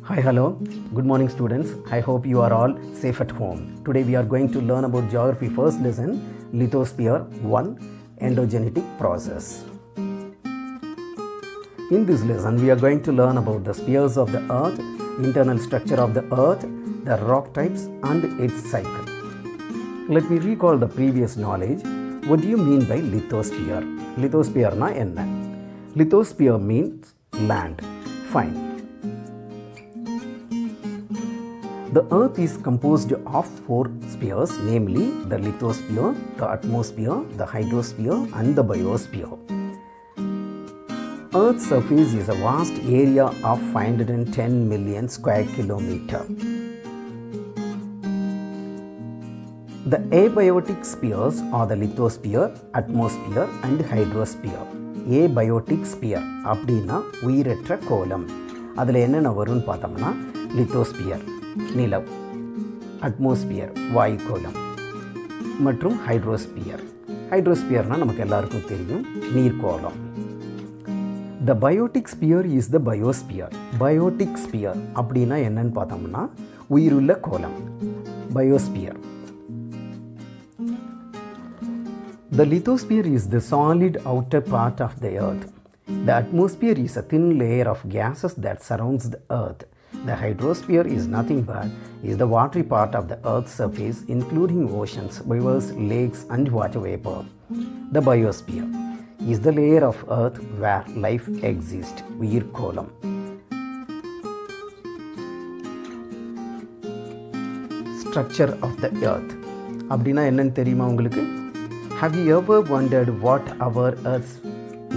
Hi, hello. Good morning, students. I hope you are all safe at home. Today we are going to learn about geography first lesson, lithosphere 1, endogenetic process. In this lesson, we are going to learn about the spheres of the earth, internal structure of the earth, the rock types and its cycle. Let me recall the previous knowledge. What do you mean by lithosphere? Lithosphere na enna? Lithosphere means land. Fine. The earth is composed of 4 spheres, namely the lithosphere, the atmosphere, the hydrosphere and the biosphere. Earth's surface is a vast area of 510 million square kilometers. The abiotic spheres are the lithosphere, atmosphere and hydrosphere. Abiotic sphere அப்படினா உயிரற்ற கோளம். அதில் என்னென்ன வரும்னு பார்த்தோம்னா lithosphere நிலம், atmosphere வாயுக்கோளம் மற்றும் hydrosphere. ஹைட்ரோஸ்பியர்னால் நமக்கு எல்லாருக்கும் தெரியும் நீர்க்கோளம். The biotic sphere is the biosphere. Biotic sphere அப்படின்னா என்னன்னு பார்த்தோம்னா உயிருள்ள கோளம், biosphere. The lithosphere is the solid outer part of the earth. The atmosphere is a thin layer of gases that surrounds the earth. The hydrosphere is nothing but the watery part of the earth's surface, including oceans, rivers, lakes and water vapor. The biosphere is the layer of earth where life exists. உயிர்க்கோளம். Structure of the earth அப்படின்னா என்னன்னு தெரியுமா உங்களுக்கு? Have you ever wondered what our earth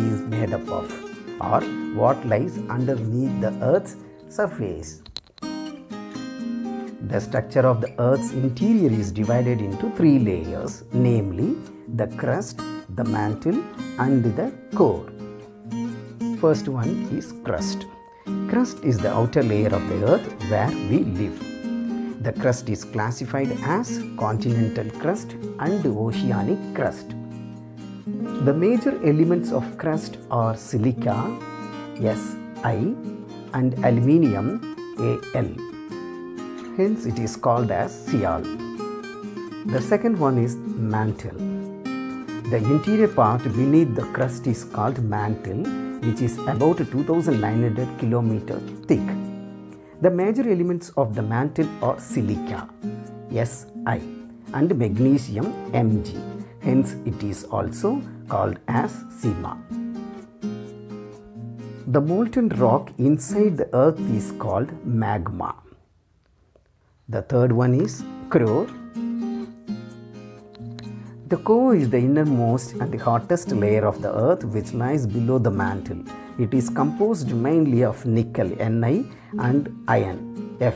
is made up of, or what lies underneath the earth's surface? The structure of the earth's interior is divided into 3 layers, namely the crust, the mantle and the core. First one is crust. Crust is the outer layer of the earth where we live. The crust is classified as continental crust and oceanic crust. The major elements of crust are silica, Si, and aluminium, Al. Hence it is called as Sial. The second one is mantle. The interior part beneath the crust is called mantle, which is about 2900 km thick. The major elements of the mantle are silica, Si, and magnesium, Mg. Hence it is also called as Sima. The molten rock inside the earth is called magma. The third one is core. The core is the innermost and the hottest layer of the earth which lies below the mantle. It is composed mainly of nickel, Ni, and iron,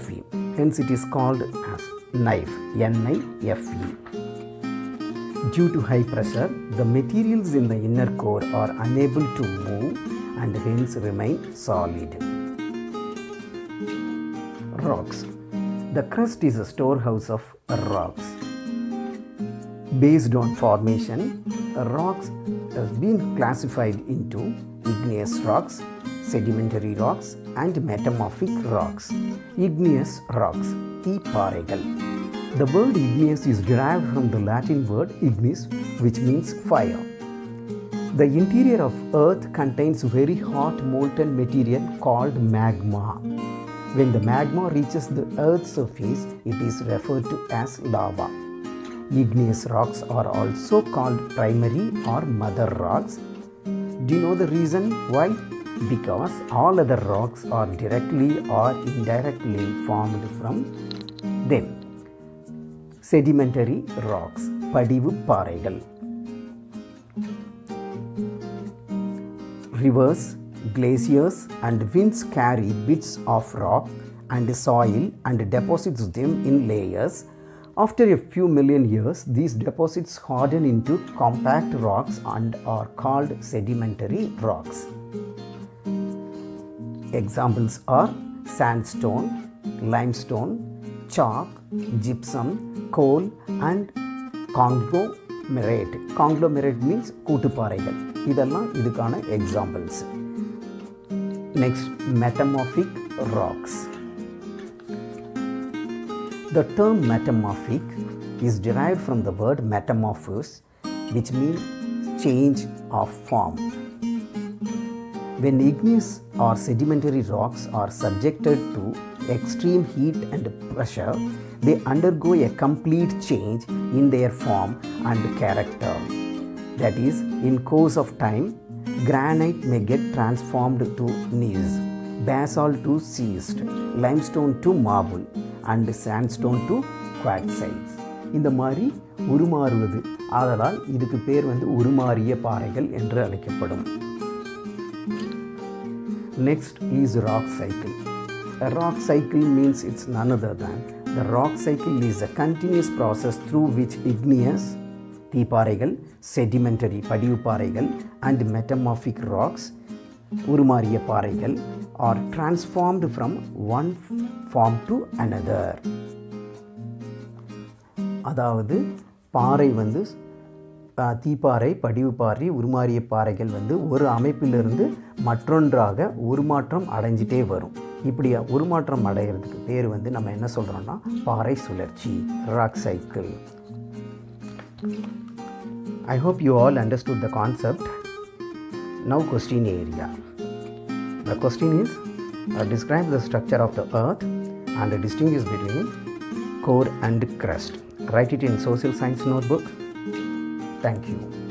Fe. Hence it is called as knife, Nife. Due to high pressure, the materials in the inner core are unable to move and hence remain solid. Rocks. The crust is a storehouse of rocks. Based on formation, rocks have been classified into igneous rocks, sedimentary rocks and metamorphic rocks. Igneous rocks, பாறைகள். The word igneous is derived from the Latin word ignis, which means fire. The interior of earth contains very hot molten material called magma. When the magma reaches the earth's surface, it is referred to as lava. Igneous rocks are also called primary or mother rocks. Do you know the reason why? Because all other rocks are directly or indirectly formed from them. Sedimentary rocks, படிவு பாறைகள். Rivers, glaciers and winds carry bits of rock and soil and deposits them in layers. After a few million years, these deposits harden into compact rocks and are called sedimentary rocks. Examples are sandstone, limestone, chalk, gypsum, coal and conglomerate. Conglomerate means கூட்டுப்பாறைகள். இதெல்லாம் இதுக்கான examples. Next, metamorphic rocks. The term metamorphic is derived from the word metamorphose, which means change of form. When igneous or sedimentary rocks are subjected to extreme heat and pressure, they undergo a complete change in their form and character. That is, in course of time, granite may get transformed to gneiss, basalt to schist, limestone to marble, and sandstone to quartzite. இந்த மாதிரி உருமாறுவது, ஆதலால் இதுக்கு பேர் உருமாறிய பாறைகள் என்று அழைக்கப்படும். Next is rock cycle. A rock cycle means it's none other than the rock cycle is a continuous process through which igneous தீப்பாறைகள், sedimentary படிவு பாறைகள் and metamorphic rocks உருமாறிய பாறைகள் are transformed from one form to another. அதாவது பாறை தீப்பாறை, படிவுப்பாறை, உருமாறிய பாறைகள் ஒரு அமைப்பிலிருந்து மற்றொன்றாக உருமாற்றம் அடைஞ்சிட்டே வரும். இப்படி உருமாற்றம் அடைகிறதுக்கு பேர் நம்ம என்ன சொல்கிறோம்னா பாறை சுழற்சி, rock cycle. I hope you all understood the concept. Now question area. The question is, describe the structure of the earth and distinguish between core and crust. Write it in social science notebook. Thank you.